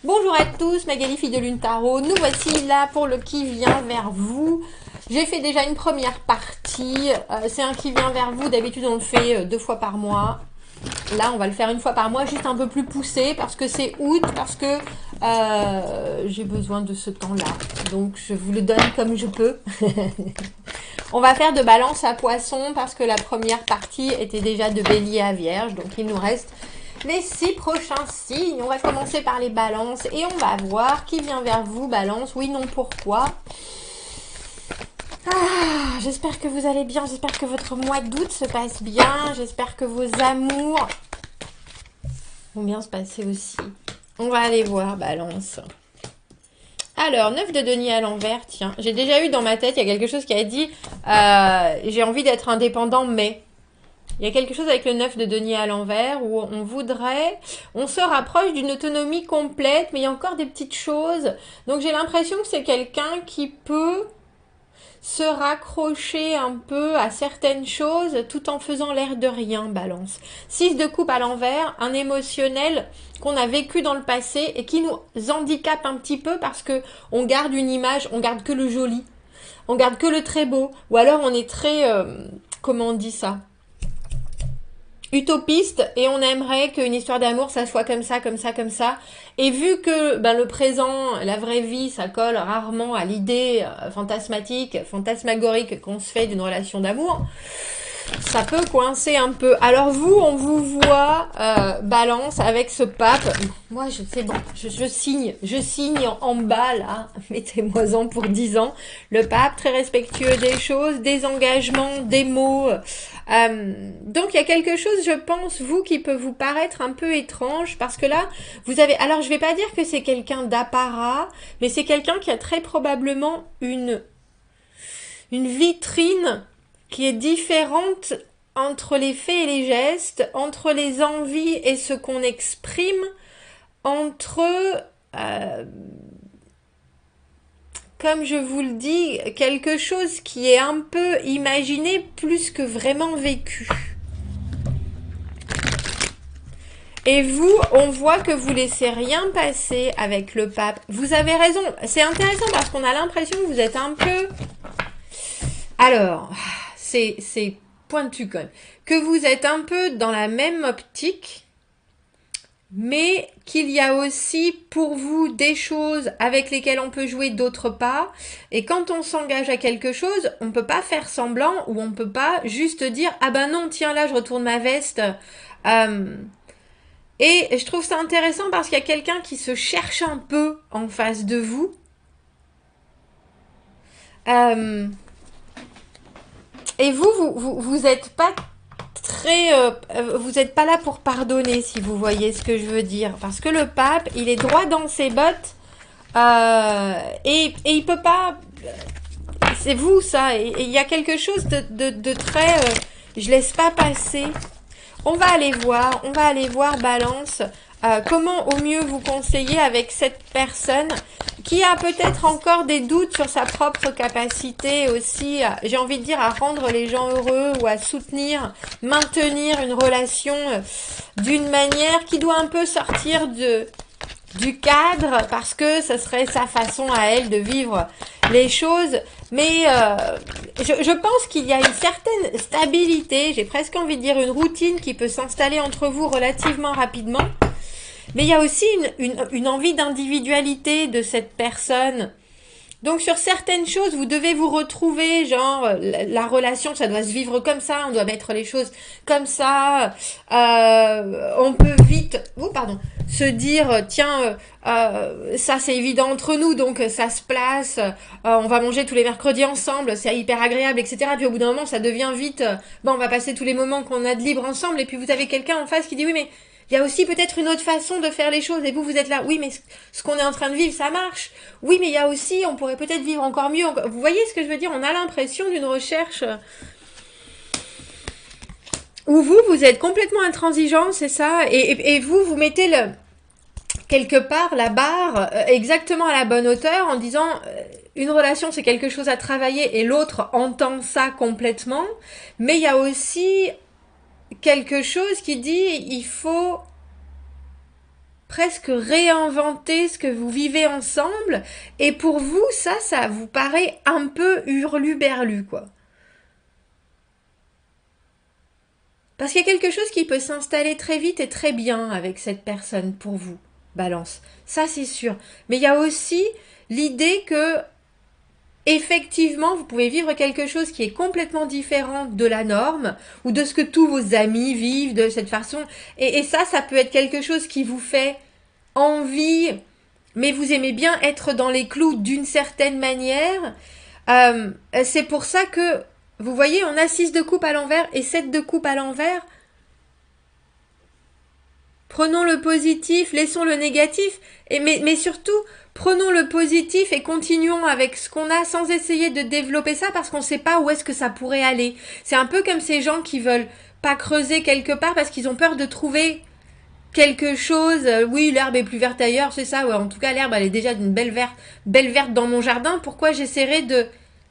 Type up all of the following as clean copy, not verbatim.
Bonjour à tous, Magali Fille de Lune Tarot. Nous voici là pour le qui vient vers vous. J'ai fait déjà une première partie. C'est un qui vient vers vous. D'habitude, on le fait 2 fois par mois. Là, on va le faire 1 fois par mois, juste un peu plus poussé parce que c'est août, parce que j'ai besoin de ce temps-là. Donc, je vous le donne comme je peux. On va faire de Balance à Poisson parce que la première partie était déjà de Bélier à Vierge. Donc, il nous reste les 6 prochains signes. On va commencer par les balances et on va voir qui vient vers vous. Balance, oui, non, pourquoi. J'espère que vous allez bien, j'espère que votre mois d'août se passe bien, j'espère que vos amours vont bien se passer aussi. On va aller voir, Balance. Alors, 9 de denier à l'envers, tiens, j'ai déjà eu dans ma tête, il y a quelque chose qui a dit j'ai envie d'être indépendant, mais... Il y a quelque chose avec le 9 de denier à l'envers où on se rapproche d'une autonomie complète, mais il y a encore des petites choses. Donc j'ai l'impression que c'est quelqu'un qui peut se raccrocher un peu à certaines choses tout en faisant l'air de rien, Balance. 6 de coupe à l'envers, un émotionnel qu'on a vécu dans le passé et qui nous handicape un petit peu parce que on garde une image, on garde que le joli, on garde que le très beau, ou alors on est très, comment on dit ça, utopiste et on aimerait qu'une histoire d'amour ça soit comme ça, comme ça, comme ça. Et vu que le présent, la vraie vie, ça colle rarement à l'idée fantasmatique, fantasmagorique qu'on se fait d'une relation d'amour, ça peut coincer un peu. Alors vous, on vous voit Balance avec ce pape. Moi, c'est bon, je signe en bas là. Mettez-moi-en pour 10 ans. Le pape, très respectueux des choses, des engagements, des mots. Donc il y a quelque chose, je pense, vous, qui peut vous paraître un peu étrange parce que là, vous avez. Alors je vais pas dire que c'est quelqu'un d'apparat, mais c'est quelqu'un qui a très probablement une vitrine qui est différente entre les faits et les gestes, entre les envies et ce qu'on exprime, entre, comme je vous le dis, quelque chose qui est un peu imaginé plus que vraiment vécu. Et vous, on voit que vous laissez rien passer avec le pape. Vous avez raison, c'est intéressant parce qu'on a l'impression que vous êtes un peu... Alors, c'est pointu quand même. Que vous êtes un peu dans la même optique, mais qu'il y a aussi pour vous des choses avec lesquelles on peut jouer, d'autres pas. Et quand on s'engage à quelque chose, on peut pas faire semblant ou on peut pas juste dire « Ah ben non, tiens là, je retourne ma veste Et je trouve ça intéressant parce qu'il y a quelqu'un qui se cherche un peu en face de vous. Et vous êtes pas très, vous n'êtes pas là pour pardonner, si vous voyez ce que je veux dire, parce que le pape, il est droit dans ses bottes et il peut pas. C'est vous ça, et il y a quelque chose de très, je laisse pas passer. On va aller voir, Balance. Comment au mieux vous conseiller avec cette personne qui a peut-être encore des doutes sur sa propre capacité aussi, j'ai envie de dire, à rendre les gens heureux ou à soutenir, maintenir une relation d'une manière qui doit un peu sortir du cadre parce que ce serait sa façon à elle de vivre les choses. Mais je pense qu'il y a une certaine stabilité, j'ai presque envie de dire une routine qui peut s'installer entre vous relativement rapidement. Mais il y a aussi une envie d'individualité de cette personne. Donc sur certaines choses, vous devez vous retrouver, genre la relation, ça doit se vivre comme ça, on doit mettre les choses comme ça. On peut vite, se dire tiens, ça c'est évident entre nous, donc ça se place. On va manger tous les mercredis ensemble, c'est hyper agréable, etc. Puis au bout d'un moment, ça devient vite. Bon, on va passer tous les moments qu'on a de libre ensemble, et puis vous avez quelqu'un en face qui dit oui mais il y a aussi peut-être une autre façon de faire les choses. Et vous êtes là, oui, mais ce qu'on est en train de vivre, ça marche. Oui, mais il y a aussi, on pourrait peut-être vivre encore mieux. Vous voyez ce que je veux dire? On a l'impression d'une recherche où vous êtes complètement intransigeant, c'est ça. Et vous mettez quelque part la barre exactement à la bonne hauteur en disant une relation, c'est quelque chose à travailler et l'autre entend ça complètement. Mais il y a aussi quelque chose qui dit il faut presque réinventer ce que vous vivez ensemble. Et pour vous, ça vous paraît un peu hurluberlu, quoi. Parce qu'il y a quelque chose qui peut s'installer très vite et très bien avec cette personne pour vous, Balance. Ça, c'est sûr. Mais il y a aussi l'idée que, effectivement, vous pouvez vivre quelque chose qui est complètement différent de la norme ou de ce que tous vos amis vivent de cette façon. Et ça peut être quelque chose qui vous fait envie, mais vous aimez bien être dans les clous d'une certaine manière. C'est pour ça que, vous voyez, on a 6 de coupe à l'envers et 7 de coupe à l'envers. Prenons le positif, laissons le négatif, mais surtout, prenons le positif et continuons avec ce qu'on a sans essayer de développer ça parce qu'on ne sait pas où est-ce que ça pourrait aller. C'est un peu comme ces gens qui veulent pas creuser quelque part parce qu'ils ont peur de trouver quelque chose. Oui, l'herbe est plus verte ailleurs, c'est ça. Ouais, en tout cas, l'herbe, elle est déjà d'une belle verte dans mon jardin. Pourquoi j'essaierai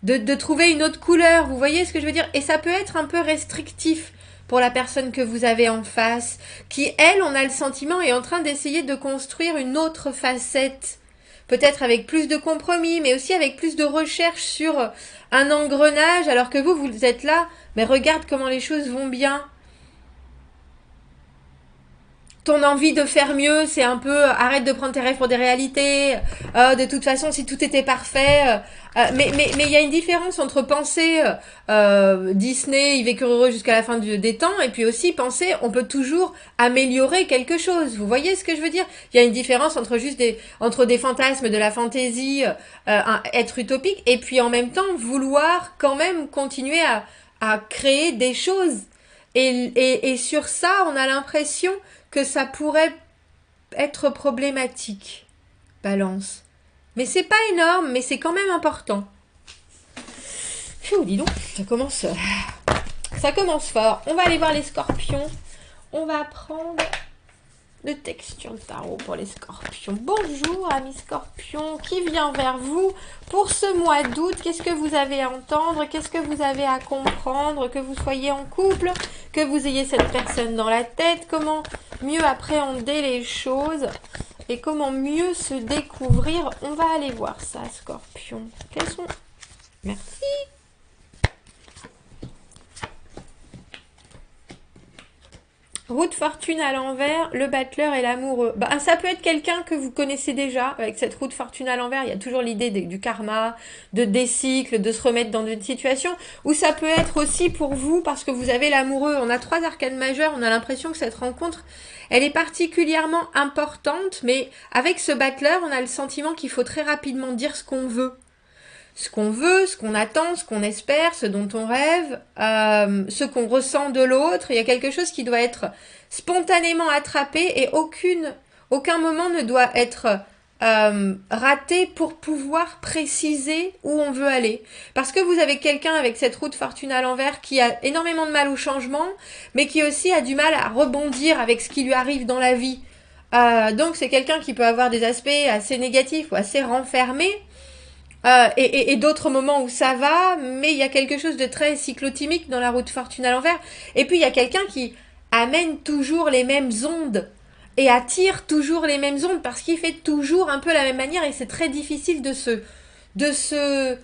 de trouver une autre couleur? Vous voyez ce que je veux dire? Et ça peut être un peu restrictif pour la personne que vous avez en face, qui, elle, on a le sentiment, est en train d'essayer de construire une autre facette, peut-être avec plus de compromis, mais aussi avec plus de recherche sur un engrenage, alors que vous êtes là, mais regarde comment les choses vont bien. Ton envie de faire mieux, c'est un peu arrête de prendre tes rêves pour des réalités. De toute façon, si tout était parfait, mais il y a une différence entre penser Disney, ils vécurent heureux jusqu'à la fin des temps, et puis aussi penser on peut toujours améliorer quelque chose. Vous voyez ce que je veux dire? Il y a une différence entre entre des fantasmes, de la fantaisie, être utopique, et puis en même temps vouloir quand même continuer à créer des choses. Et sur ça, on a l'impression que ça pourrait être problématique, Balance. Mais c'est pas énorme, mais c'est quand même important. Pfiou, dis donc, ça commence fort. On va aller voir les scorpions. On va prendre le texture de tarot pour les scorpions. Bonjour, amis scorpions, qui vient vers vous pour ce mois d'août? Qu'est-ce que vous avez à entendre? Qu'est-ce que vous avez à comprendre? Que vous soyez en couple, que vous ayez cette personne dans la tête, comment mieux appréhender les choses et comment mieux se découvrir? On va aller voir ça, scorpion. Quels sont... Merci. Roue de fortune à l'envers, le battleur et l'amoureux. Bah, ça peut être quelqu'un que vous connaissez déjà. Avec cette roue de fortune à l'envers, il y a toujours l'idée du karma, des cycles, de se remettre dans une situation. Ou ça peut être aussi pour vous, parce que vous avez l'amoureux. On a 3 arcanes majeures, on a l'impression que cette rencontre, elle est particulièrement importante. Mais avec ce battleur, on a le sentiment qu'il faut très rapidement dire ce qu'on veut. Ce qu'on veut, ce qu'on attend, ce qu'on espère, ce dont on rêve, ce qu'on ressent de l'autre. Il y a quelque chose qui doit être spontanément attrapé et aucun moment ne doit être raté pour pouvoir préciser où on veut aller. Parce que vous avez quelqu'un avec cette roue de fortune à l'envers qui a énormément de mal au changement, mais qui aussi a du mal à rebondir avec ce qui lui arrive dans la vie. Donc c'est quelqu'un qui peut avoir des aspects assez négatifs ou assez renfermés, et d'autres moments où ça va, mais il y a quelque chose de très cyclotimique dans la roue de fortune à l'envers. Et puis il y a quelqu'un qui amène toujours les mêmes ondes et attire toujours les mêmes ondes parce qu'il fait toujours un peu la même manière et c'est très difficile de se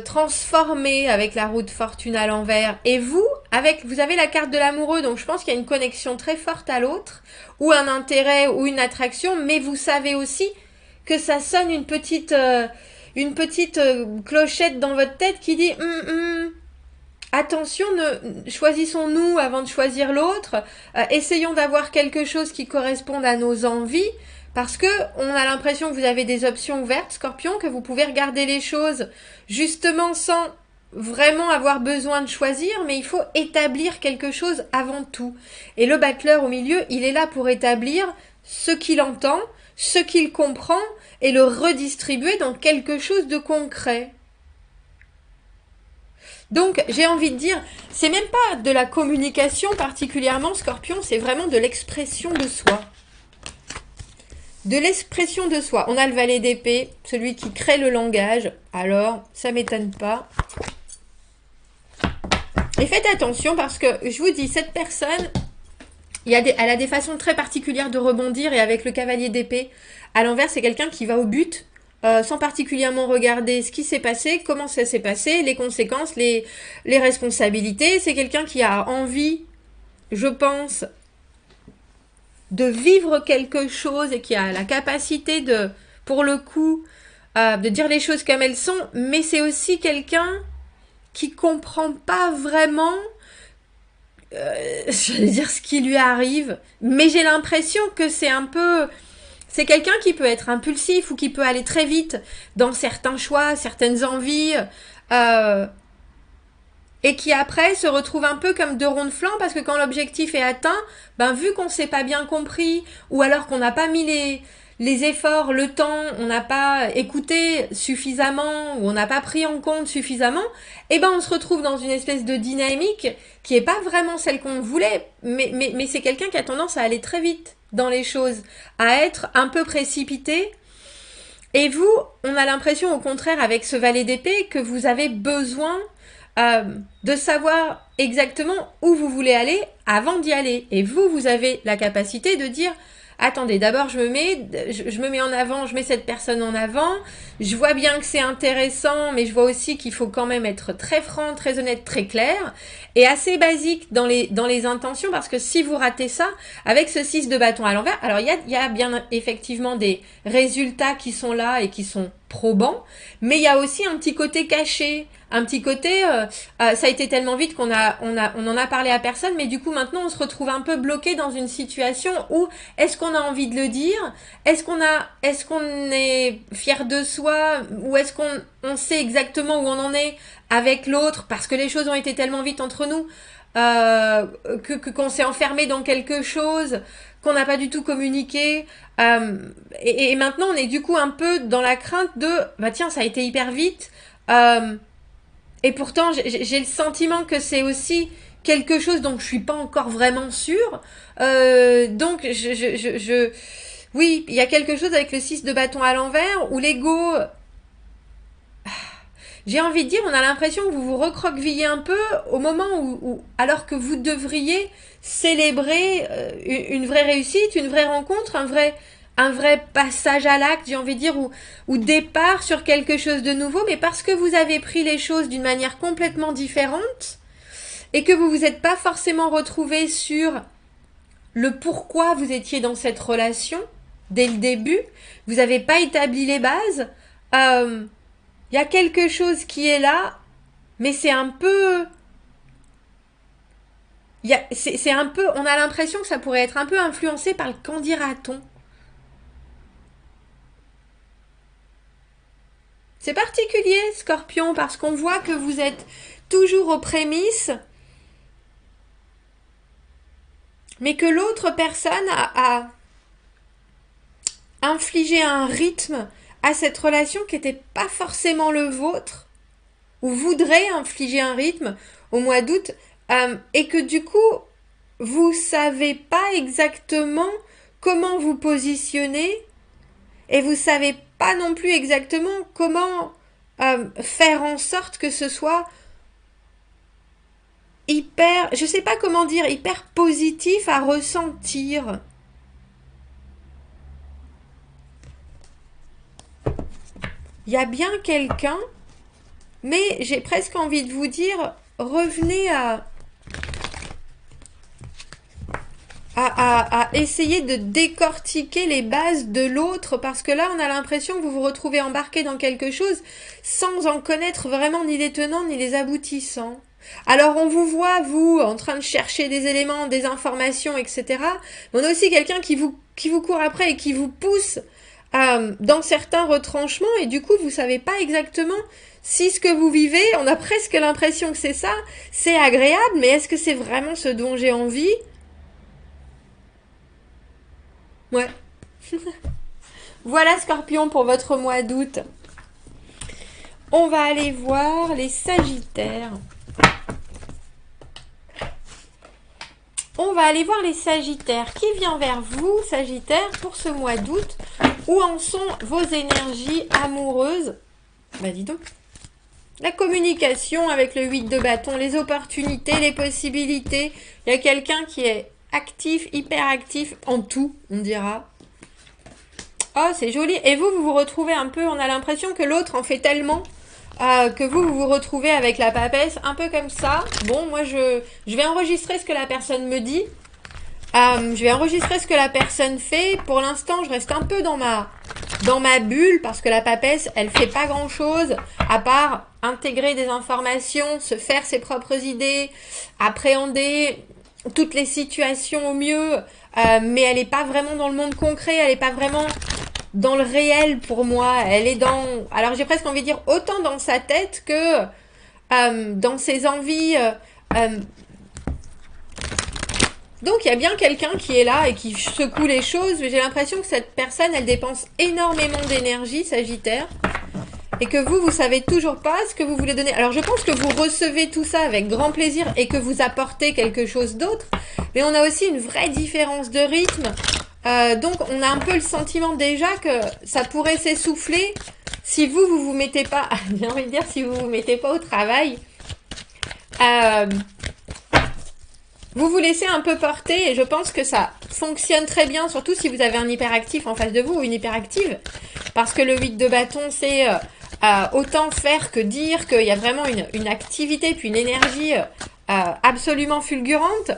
transformer avec la roue de fortune à l'envers. Et vous avez la carte de l'amoureux, donc je pense qu'il y a une connexion très forte à l'autre ou un intérêt ou une attraction, mais vous savez aussi que ça sonne une petite clochette dans votre tête qui dit attention, choisissons-nous avant de choisir l'autre, essayons d'avoir quelque chose qui corresponde à nos envies, parce que on a l'impression que vous avez des options ouvertes, Scorpion, que vous pouvez regarder les choses justement sans vraiment avoir besoin de choisir, mais il faut établir quelque chose avant tout. Et le battleur au milieu, il est là pour établir ce qu'il entend, ce qu'il comprend, et le redistribuer dans quelque chose de concret. Donc, j'ai envie de dire, c'est même pas de la communication particulièrement, Scorpion, c'est vraiment de l'expression de soi. De l'expression de soi. On a le valet d'épée, celui qui crée le langage. Alors, ça m'étonne pas. Et faites attention parce que, je vous dis, cette personne, Elle a des façons très particulières de rebondir et avec le cavalier d'épée, à l'envers, c'est quelqu'un qui va au but sans particulièrement regarder ce qui s'est passé, comment ça s'est passé, les conséquences, les responsabilités. C'est quelqu'un qui a envie, je pense, de vivre quelque chose et qui a la capacité de, pour le coup, de dire les choses comme elles sont, mais c'est aussi quelqu'un qui comprend pas vraiment j'allais dire ce qui lui arrive, mais j'ai l'impression que c'est un peu... C'est quelqu'un qui peut être impulsif ou qui peut aller très vite dans certains choix, certaines envies, euh, et qui après se retrouve un peu comme deux ronds de flanc parce que quand l'objectif est atteint, ben vu qu'on s'est pas bien compris ou alors qu'on n'a pas mis les efforts, le temps, on n'a pas écouté suffisamment ou on n'a pas pris en compte suffisamment, eh ben on se retrouve dans une espèce de dynamique qui est pas vraiment celle qu'on voulait, mais c'est quelqu'un qui a tendance à aller très vite dans les choses, à être un peu précipité. Et vous, on a l'impression au contraire avec ce valet d'épée que vous avez besoin euh, de savoir exactement où vous voulez aller avant d'y aller. Et vous, vous avez la capacité de dire attendez, d'abord je me mets en avant, je mets cette personne en avant, je vois bien que c'est intéressant, mais je vois aussi qu'il faut quand même être très franc, très honnête, très clair, et assez basique dans les intentions, parce que si vous ratez ça, avec ce 6 de bâton à l'envers, alors il y a bien effectivement des résultats qui sont là et qui sont probants, mais il y a aussi un petit côté caché, un petit côté, ça a été tellement vite on en a parlé à personne, mais du coup maintenant on se retrouve un peu bloqué dans une situation où est-ce qu'on a envie de le dire, est-ce qu'on est fier de soi, ou est-ce qu'on sait exactement où on en est avec l'autre parce que les choses ont été tellement vite entre nous qu'on s'est enfermé dans quelque chose qu'on n'a pas du tout communiqué et maintenant on est du coup un peu dans la crainte de bah tiens ça a été hyper vite et pourtant, j'ai le sentiment que c'est aussi quelque chose dont je suis pas encore vraiment sûre. Donc, oui, il y a quelque chose avec le 6 de bâton à l'envers où l'ego, j'ai envie de dire, on a l'impression que vous vous recroquevillez un peu au moment alors que vous devriez célébrer une vraie réussite, une vraie rencontre, un vrai passage à l'acte, j'ai envie de dire, ou départ sur quelque chose de nouveau, mais parce que vous avez pris les choses d'une manière complètement différente et que vous vous êtes pas forcément retrouvé sur le pourquoi vous étiez dans cette relation dès le début, vous n'avez pas établi les bases, il y a quelque chose qui est là, mais c'est un peu... C'est un peu... On a l'impression que ça pourrait être un peu influencé par le qu'en dira-t-on. C'est particulier, Scorpion, parce qu'on voit que vous êtes toujours aux prémices, mais que l'autre personne a infligé un rythme à cette relation qui n'était pas forcément le vôtre, ou voudrait infliger un rythme au mois d'août, et que du coup, vous savez pas exactement comment vous positionner, et vous savez pas non plus exactement comment faire en sorte que ce soit hyper, je sais pas comment dire, hyper positif à ressentir. Il y a bien quelqu'un, mais j'ai presque envie de vous dire, revenez à essayer de décortiquer les bases de l'autre, parce que là on a l'impression que vous vous retrouvez embarqué dans quelque chose sans en connaître vraiment ni les tenants ni les aboutissants. Alors on vous voit, vous, en train de chercher des éléments, des informations, etc. Mais on a aussi quelqu'un qui vous court après et qui vous pousse dans certains retranchements, et du coup vous savez pas exactement si ce que vous vivez, on a presque l'impression que c'est ça, c'est agréable, mais est-ce que c'est vraiment ce dont j'ai envie? Ouais. Voilà Scorpion pour votre mois d'août. On va aller voir les Sagittaires. On va aller voir les Sagittaires. Qui vient vers vous, Sagittaires, pour ce mois d'août? Où en sont vos énergies amoureuses? Bah dis donc. La communication avec le 8 de bâton, les opportunités, les possibilités. Il y a quelqu'un qui est actif, hyper actif en tout, on dira. Oh, c'est joli. Et vous, vous vous retrouvez un peu, on a l'impression que l'autre en fait tellement que vous vous retrouvez avec la papesse, un peu comme ça. Bon, moi, je vais enregistrer ce que la personne me dit. Je vais enregistrer ce que la personne fait. Pour l'instant, je reste un peu dans ma bulle parce que la papesse, elle fait pas grand-chose à part intégrer des informations, se faire ses propres idées, appréhender toutes les situations au mieux, mais elle n'est pas vraiment dans le monde concret, elle n'est pas vraiment dans le réel pour moi. Elle est dans... Alors j'ai presque envie de dire autant dans sa tête que dans ses envies... Donc il y a bien quelqu'un qui est là et qui secoue les choses, mais j'ai l'impression que cette personne, elle dépense énormément d'énergie, Sagittaire, et que vous savez toujours pas ce que vous voulez donner. Alors je pense que vous recevez tout ça avec grand plaisir et que vous apportez quelque chose d'autre, mais on a aussi une vraie différence de rythme. Donc on a un peu le sentiment déjà que ça pourrait s'essouffler si vous mettez pas, j'ai envie de dire, si vous mettez pas au travail. Vous vous laissez un peu porter et je pense que ça fonctionne très bien, surtout si vous avez un hyperactif en face de vous ou une hyperactive. Parce que le 8 de bâton, c'est autant faire que dire, qu'il y a vraiment une activité puis une énergie absolument fulgurante.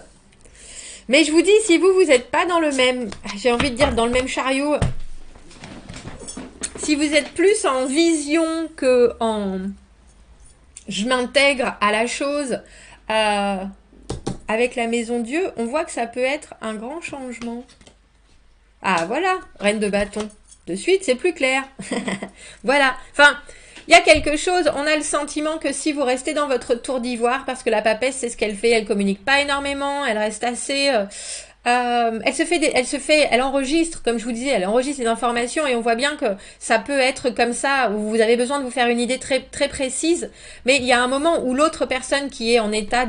Mais je vous dis, si vous n'êtes pas dans le même, j'ai envie de dire dans le même chariot, si vous êtes plus en vision que en je m'intègre à la chose, avec la maison Dieu, on voit que ça peut être un grand changement. Ah voilà, reine de bâton. De suite, c'est plus clair. Voilà. Enfin, il y a quelque chose, on a le sentiment que si vous restez dans votre tour d'ivoire, parce que la papesse, c'est ce qu'elle fait, elle communique pas énormément, elle reste assez... elle enregistre, comme je vous disais, elle enregistre les informations et on voit bien que ça peut être comme ça, où vous avez besoin de vous faire une idée très, très précise, mais il y a un moment où l'autre personne qui est en état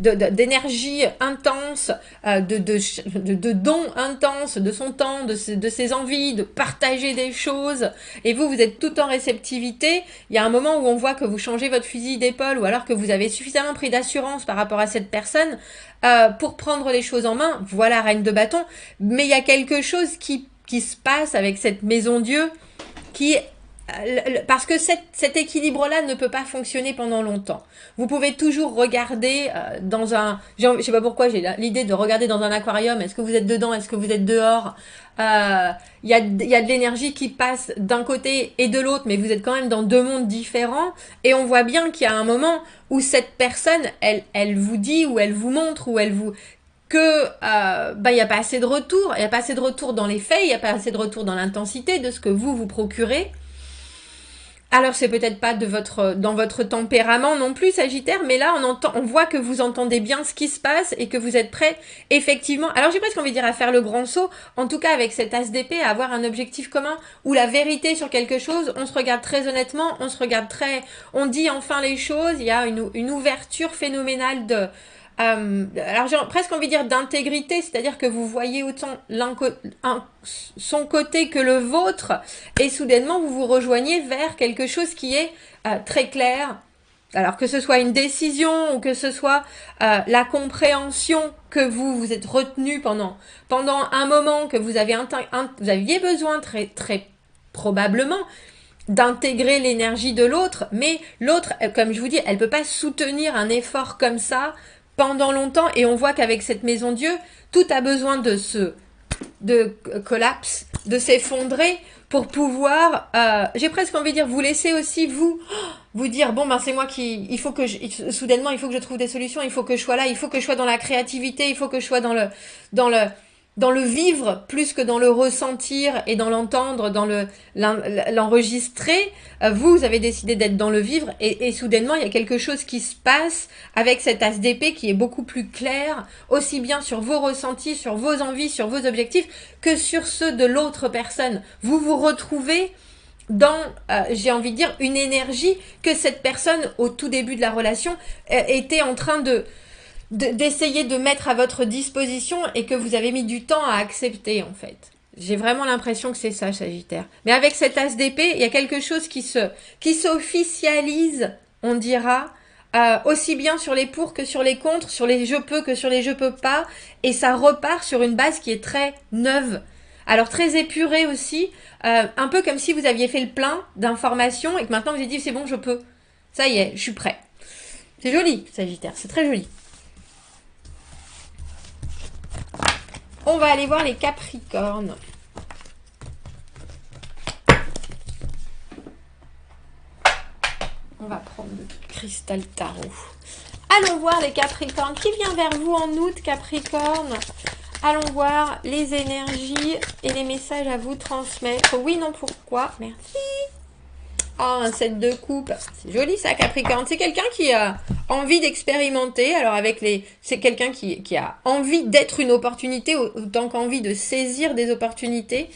d'énergie intense, de don intense, de son temps, de ses envies, de partager des choses, et vous êtes tout en réceptivité, il y a un moment où on voit que vous changez votre fusil d'épaule ou alors que vous avez suffisamment pris d'assurance par rapport à cette personne, pour prendre les choses en main, voilà reine de bâton, mais il y a quelque chose qui se passe avec cette maison Dieu, parce que cet équilibre-là ne peut pas fonctionner pendant longtemps. Vous pouvez toujours regarder dans un... Je sais pas pourquoi j'ai l'idée de regarder dans un aquarium, est-ce que vous êtes dedans, est-ce que vous êtes dehors, il y a de l'énergie qui passe d'un côté et de l'autre, mais vous êtes quand même dans deux mondes différents, et on voit bien qu'il y a un moment où cette personne, elle vous dit, ou elle vous montre, ou elle vous... que il n'y a pas assez de retour, il n'y a pas assez de retour dans les faits, il n'y a pas assez de retour dans l'intensité de ce que vous procurez. Alors c'est peut-être pas dans votre tempérament non plus, Sagittaire, mais là on voit que vous entendez bien ce qui se passe et que vous êtes prêt effectivement. Alors j'ai presque envie de dire à faire le grand saut, en tout cas avec cet as d'épée, à avoir un objectif commun ou la vérité sur quelque chose. On se regarde très honnêtement, on dit enfin les choses. Il y a une ouverture phénoménale de... alors j'ai presque envie de dire d'intégrité, c'est-à-dire que vous voyez autant son côté que le vôtre, et soudainement vous vous rejoignez vers quelque chose qui est très clair. Alors que ce soit une décision ou que ce soit la compréhension que vous êtes retenu pendant un moment, que vous aviez besoin très, très probablement d'intégrer l'énergie de l'autre, mais l'autre, comme je vous dis, elle peut pas soutenir un effort comme ça pendant longtemps, et on voit qu'avec cette maison Dieu, tout a besoin de collapse, de s'effondrer pour pouvoir, j'ai presque envie de dire, vous laisser aussi vous dire, bon ben c'est moi qui, soudainement il faut que je trouve des solutions, il faut que je sois là, il faut que je sois dans la créativité, il faut que je sois dans le vivre plus que dans le ressentir et dans l'entendre, dans l'enregistrer. Vous avez décidé d'être dans le vivre, et soudainement il y a quelque chose qui se passe avec cet as d'épée qui est beaucoup plus clair, aussi bien sur vos ressentis, sur vos envies, sur vos objectifs, que sur ceux de l'autre personne. Vous vous retrouvez dans, j'ai envie de dire, une énergie que cette personne, au tout début de la relation, était en train d'essayer de mettre à votre disposition, et que vous avez mis du temps à accepter en fait. J'ai vraiment l'impression que c'est ça, Sagittaire. Mais avec cet as d'épée, il y a quelque chose qui s'officialise, on dira, aussi bien sur les pour que sur les contre, sur les je peux que sur les je peux pas, et ça repart sur une base qui est très neuve. Alors très épurée aussi, un peu comme si vous aviez fait le plein d'informations et que maintenant vous avez dit c'est bon, je peux. Ça y est, je suis prêt. C'est joli, Sagittaire, c'est très joli. On va aller voir les Capricornes. On va prendre le cristal tarot. Allons voir les Capricornes. Qui vient vers vous en août, Capricorne? Allons voir les énergies et les messages à vous transmettre. Oui, non, pourquoi? Merci. Oh, un 7 de coupe. C'est joli ça, Capricorne. C'est quelqu'un qui a envie d'expérimenter. Alors avec les... C'est quelqu'un qui a envie d'être une opportunité autant qu'envie de saisir des opportunités.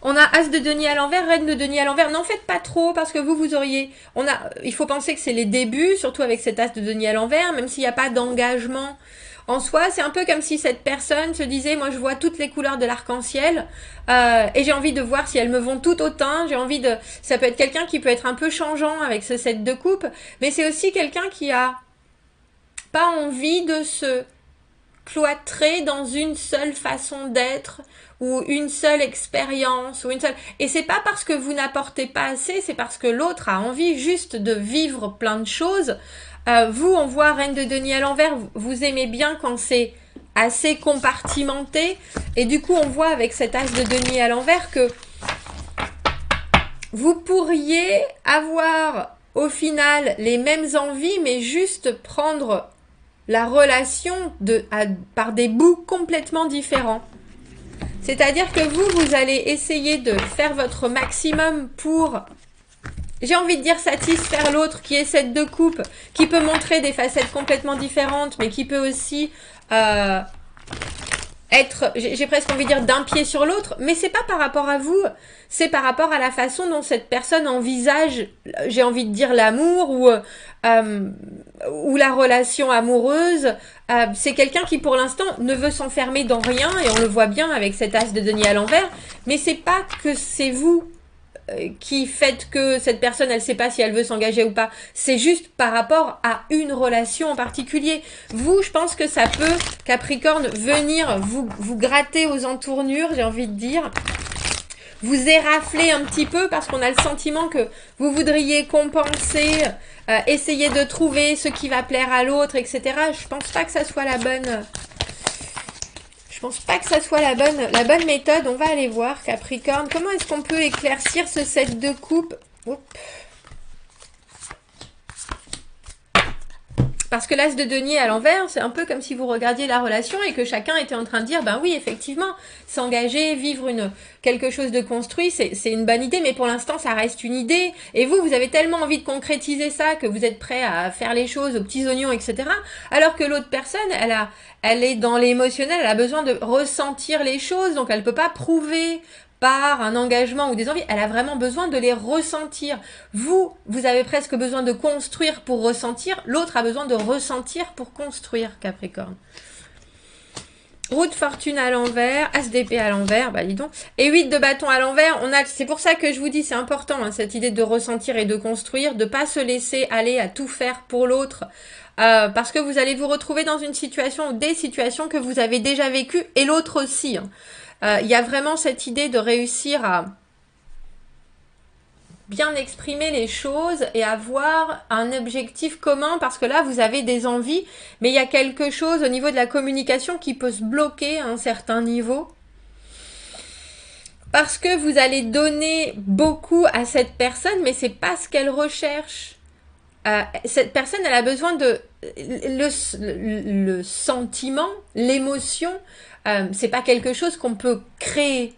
On a As de denier à l'envers, Reine de denier à l'envers. N'en faites pas trop parce que vous auriez... Il faut penser que c'est les débuts, surtout avec cet As de denier à l'envers, même s'il n'y a pas d'engagement en soi. C'est un peu comme si cette personne se disait, moi je vois toutes les couleurs de l'arc-en-ciel et j'ai envie de voir si elles me vont tout autant. J'ai envie de... Ça peut être quelqu'un qui peut être un peu changeant avec ce 7 de coupe, mais c'est aussi quelqu'un qui a pas envie de se cloîtrer dans une seule façon d'être ou une seule expérience ou une seule... Et c'est pas parce que vous n'apportez pas assez, c'est parce que l'autre a envie juste de vivre plein de choses. Vous, on voit Reine de denier à l'envers, vous aimez bien quand c'est assez compartimenté et du coup on voit avec cet As de denier à l'envers que vous pourriez avoir au final les mêmes envies mais juste prendre la relation par des bouts complètement différents. C'est-à-dire que vous allez essayer de faire votre maximum pour, j'ai envie de dire, satisfaire l'autre qui est 7 de coupe, qui peut montrer des facettes complètement différentes, mais qui peut aussi être, j'ai presque envie de dire, d'un pied sur l'autre, mais c'est pas par rapport à vous, c'est par rapport à la façon dont cette personne envisage, j'ai envie de dire, l'amour ou la relation amoureuse. C'est quelqu'un qui pour l'instant ne veut s'enfermer dans rien et on le voit bien avec cet As de denier à l'envers, mais c'est pas que c'est vous qui faites que cette personne elle sait pas si elle veut s'engager ou pas, c'est juste par rapport à une relation en particulier. Vous, je pense que ça peut, Capricorne, venir vous gratter aux entournures, j'ai envie de dire, vous érafler un petit peu parce qu'on a le sentiment que vous voudriez compenser, essayer de trouver ce qui va plaire à l'autre, etc. Je pense pas que ça soit la bonne... Je pense pas que ça soit la bonne méthode. On va aller voir, Capricorne. Comment est-ce qu'on peut éclaircir ce 7 de coupe? Oups. Parce que l'As de denier à l'envers, c'est un peu comme si vous regardiez la relation et que chacun était en train de dire, ben oui, effectivement, s'engager, vivre quelque chose de construit, c'est une bonne idée, mais pour l'instant, ça reste une idée. Et vous avez tellement envie de concrétiser ça que vous êtes prêt à faire les choses aux petits oignons, etc. Alors que l'autre personne, elle est dans l'émotionnel, elle a besoin de ressentir les choses, donc elle peut pas prouver par un engagement ou des envies, elle a vraiment besoin de les ressentir. Vous avez presque besoin de construire pour ressentir, l'autre a besoin de ressentir pour construire, Capricorne. Roue de fortune à l'envers, As d'épée à l'envers, bah dis donc, et 8 de bâton à l'envers, c'est pour ça que je vous dis, c'est important, hein, cette idée de ressentir et de construire, de pas se laisser aller à tout faire pour l'autre, parce que vous allez vous retrouver dans une situation ou des situations que vous avez déjà vécues, et l'autre aussi, hein. Il y a vraiment cette idée de réussir à bien exprimer les choses et avoir un objectif commun parce que là, vous avez des envies, mais il y a quelque chose au niveau de la communication qui peut se bloquer à un certain niveau parce que vous allez donner beaucoup à cette personne, mais c'est pas ce qu'elle recherche. Cette personne, elle a besoin de le sentiment, l'émotion. C'est pas quelque chose qu'on peut créer.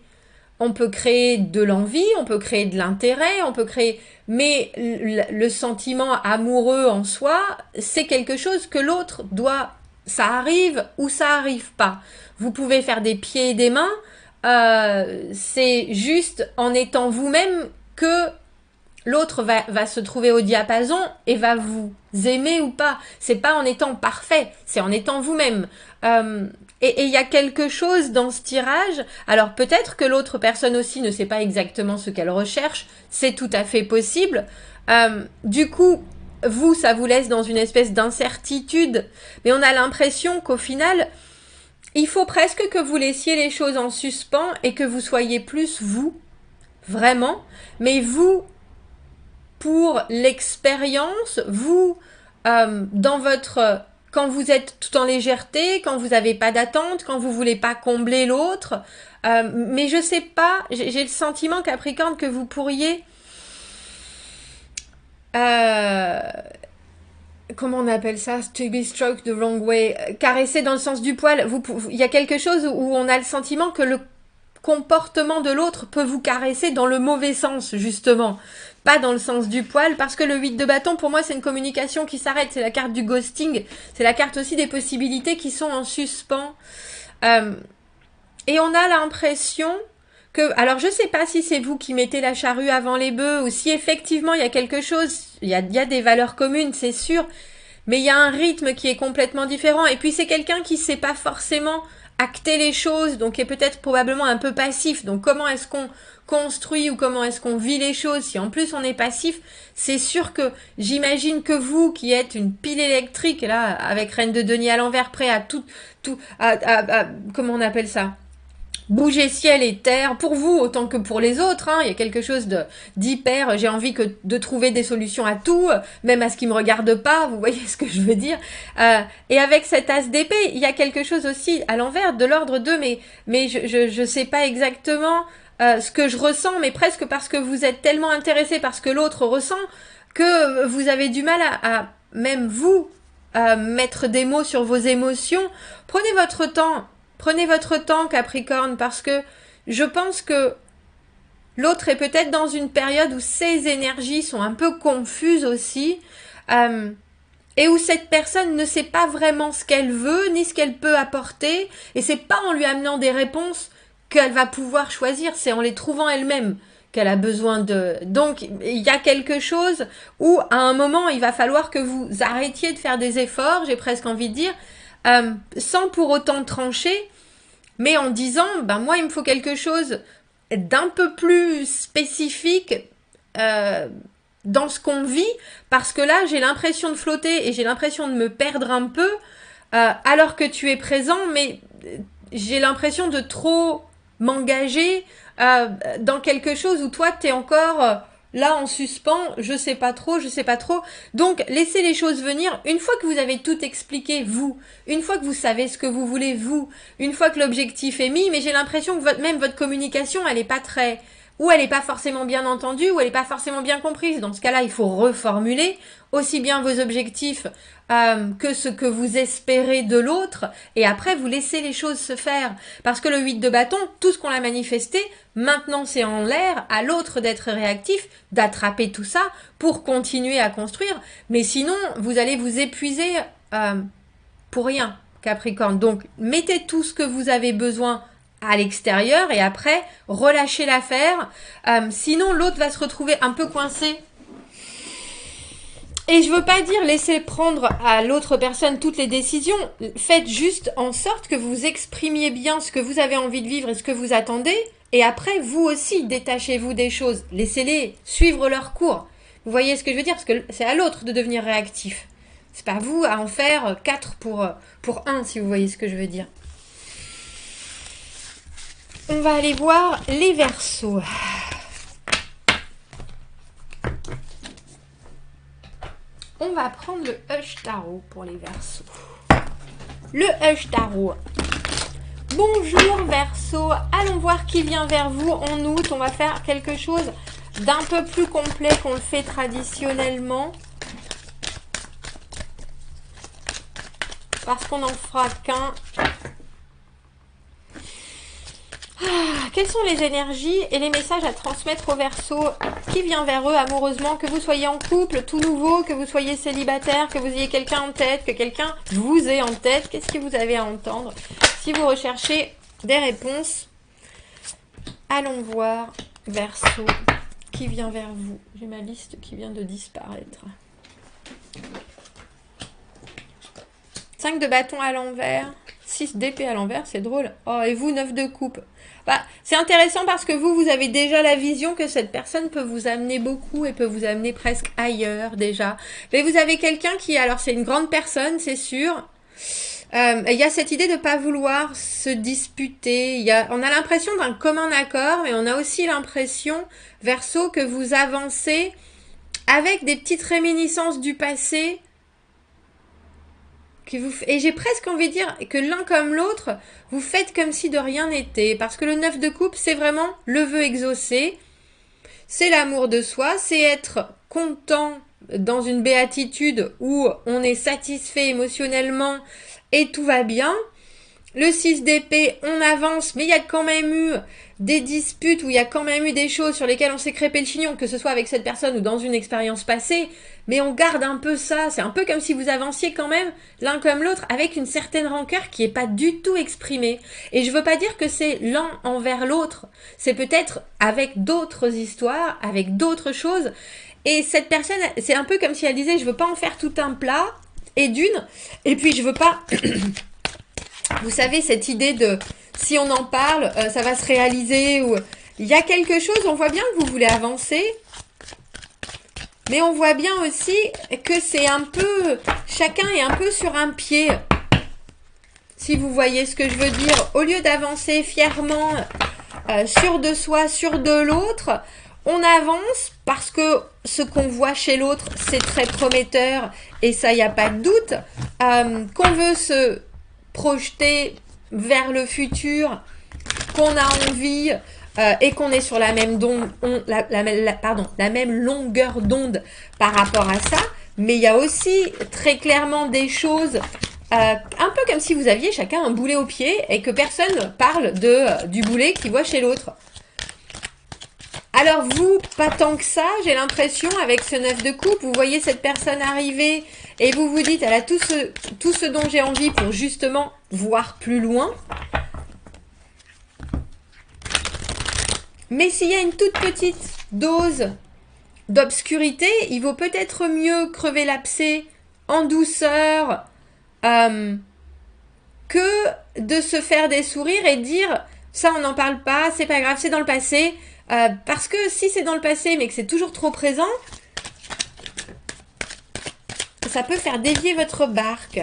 On peut créer de l'envie, on peut créer de l'intérêt, on peut créer... Mais le sentiment amoureux en soi, c'est quelque chose que l'autre doit... Ça arrive ou ça arrive pas. Vous pouvez faire des pieds et des mains. C'est juste en étant vous-même que l'autre va se trouver au diapason et va vous aimer ou pas. C'est pas en étant parfait, c'est en étant vous-même. Et il y a quelque chose dans ce tirage, alors peut-être que l'autre personne aussi ne sait pas exactement ce qu'elle recherche, c'est tout à fait possible. Du coup, vous, ça vous laisse dans une espèce d'incertitude, mais on a l'impression qu'au final, il faut presque que vous laissiez les choses en suspens et que vous soyez plus vous, vraiment, mais vous, pour l'expérience, vous, dans votre... Quand vous êtes tout en légèreté, quand vous n'avez pas d'attente, quand vous voulez pas combler l'autre, mais je sais pas, j'ai le sentiment, Capricorne, que vous pourriez... comment on appelle ça? To be struck the wrong way. Caresser dans le sens du poil. Il y a quelque chose où on a le sentiment que le comportement de l'autre peut vous caresser dans le mauvais sens, justement. Pas dans le sens du poil, parce que le 8 de bâton, pour moi, c'est une communication qui s'arrête. C'est la carte du ghosting. C'est la carte aussi des possibilités qui sont en suspens. Et on a l'impression que... Alors, je sais pas si c'est vous qui mettez la charrue avant les bœufs, ou si effectivement, il y a quelque chose... Il y a des valeurs communes, c'est sûr. Mais il y a un rythme qui est complètement différent. Et puis, c'est quelqu'un qui sait pas forcément acter les choses, donc est peut-être probablement un peu passif. Donc comment est-ce qu'on construit ou comment est-ce qu'on vit les choses si en plus on est passif? C'est sûr que j'imagine que vous qui êtes une pile électrique là avec Reine de Denier à l'envers, prêt à comment on appelle ça? Bouger ciel et terre, pour vous autant que pour les autres, hein. Il y a quelque chose d'hyper, j'ai envie de trouver des solutions à tout, même à ce qui me regarde pas, vous voyez ce que je veux dire. Et avec cet as d'épée, il y a quelque chose aussi à l'envers, de l'ordre de, mais je sais pas exactement ce que je ressens, mais presque parce que vous êtes tellement intéressé par ce que l'autre ressent, que vous avez du mal à même vous, mettre des mots sur vos émotions. Prenez votre temps. Prenez votre temps, Capricorne, parce que je pense que l'autre est peut-être dans une période où ses énergies sont un peu confuses aussi, et où cette personne ne sait pas vraiment ce qu'elle veut, ni ce qu'elle peut apporter, et c'est pas en lui amenant des réponses qu'elle va pouvoir choisir, c'est en les trouvant elle-même qu'elle a besoin de... Donc, il y a quelque chose où, à un moment, il va falloir que vous arrêtiez de faire des efforts, j'ai presque envie de dire, sans pour autant trancher, mais en disant, ben moi il me faut quelque chose d'un peu plus spécifique dans ce qu'on vit, parce que là j'ai l'impression de flotter et j'ai l'impression de me perdre un peu, alors que tu es présent, mais j'ai l'impression de trop m'engager dans quelque chose où toi t'es encore... là, en suspens, je sais pas trop. Donc, laissez les choses venir. Une fois que vous avez tout expliqué, vous, une fois que vous savez ce que vous voulez, vous, une fois que l'objectif est mis, mais j'ai l'impression que même votre communication, elle est pas très... ou elle est pas forcément bien entendue, ou elle est pas forcément bien comprise. Dans ce cas-là, il faut reformuler aussi bien vos objectifs que ce que vous espérez de l'autre, et après vous laissez les choses se faire, parce que le 8 de bâton, tout ce qu'on a manifesté, maintenant c'est en l'air, à l'autre d'être réactif, d'attraper tout ça pour continuer à construire, mais sinon vous allez vous épuiser pour rien, Capricorne. Donc mettez tout ce que vous avez besoin à l'extérieur et après relâchez l'affaire, sinon l'autre va se retrouver un peu coincé. Et je veux pas dire laisser prendre à l'autre personne toutes les décisions. Faites juste en sorte que vous exprimiez bien ce que vous avez envie de vivre et ce que vous attendez. Et après, vous aussi, détachez-vous des choses. Laissez-les suivre leur cours. Vous voyez ce que je veux dire? Parce que c'est à l'autre de devenir réactif. C'est pas vous à en faire 4 pour 1, si vous voyez ce que je veux dire. On va aller voir les Verseaux. On va prendre le Hush Tarot pour les Verseaux. Le Hush Tarot. Bonjour Verseaux, allons voir qui vient vers vous en août. On va faire quelque chose d'un peu plus complet qu'on le fait traditionnellement. Parce qu'on n'en fera qu'un. Quelles sont les énergies et les messages à transmettre aux Verseaux? Qui vient vers eux amoureusement? Que vous soyez en couple, tout nouveau, que vous soyez célibataire, que vous ayez quelqu'un en tête, que quelqu'un vous ait en tête. Qu'est-ce que vous avez à entendre? Si vous recherchez des réponses, allons voir Verseaux. Qui vient vers vous? J'ai ma liste qui vient de disparaître. 5 de bâton à l'envers. 6 d'épée à l'envers, c'est drôle. Oh, et vous, 9 de coupe. Bah, c'est intéressant parce que vous avez déjà la vision que cette personne peut vous amener beaucoup et peut vous amener presque ailleurs déjà. Mais vous avez quelqu'un qui, alors c'est une grande personne, c'est sûr. Il y a cette idée de pas vouloir se disputer. On a l'impression d'un commun accord, mais on a aussi l'impression, Verseau, que vous avancez avec des petites réminiscences du passé. Et j'ai presque envie de dire que l'un comme l'autre, vous faites comme si de rien n'était. Parce que le 9 de coupe, c'est vraiment le vœu exaucé. C'est l'amour de soi, c'est être content dans une béatitude où on est satisfait émotionnellement et tout va bien. Le 6 d'épée, on avance, mais il y a quand même eu des disputes, où il y a quand même eu des choses sur lesquelles on s'est crêpé le chignon, que ce soit avec cette personne ou dans une expérience passée, mais on garde un peu ça. C'est un peu comme si vous avanciez quand même l'un comme l'autre avec une certaine rancœur qui n'est pas du tout exprimée. Et je veux pas dire que c'est l'un envers l'autre, c'est peut-être avec d'autres histoires, avec d'autres choses. Et cette personne, c'est un peu comme si elle disait, je veux pas en faire tout un plat, et puis je veux pas... Vous savez, cette idée de si on en parle, ça va se réaliser. Ou il y a quelque chose, on voit bien que vous voulez avancer, mais on voit bien aussi que c'est un peu... Chacun est un peu sur un pied. Si vous voyez ce que je veux dire, au lieu d'avancer fièrement, sûr de soi, sûr de l'autre, on avance parce que ce qu'on voit chez l'autre, c'est très prometteur, et ça, il n'y a pas de doute. Qu'on veut se projeter vers le futur, qu'on a envie et qu'on est sur la même la même longueur d'onde par rapport à ça. Mais il y a aussi très clairement des choses un peu comme si vous aviez chacun un boulet au pied et que personne parle du boulet qu'il voit chez l'autre. Alors vous, pas tant que ça, j'ai l'impression, avec ce 9 de coupe, vous voyez cette personne arriver et vous vous dites, elle a tout ce dont j'ai envie pour justement voir plus loin. Mais s'il y a une toute petite dose d'obscurité, il vaut peut-être mieux crever l'abcès en douceur que de se faire des sourires et dire, ça on n'en parle pas, c'est pas grave, c'est dans le passé. Parce que si c'est dans le passé mais que c'est toujours trop présent, ça peut faire dévier votre barque.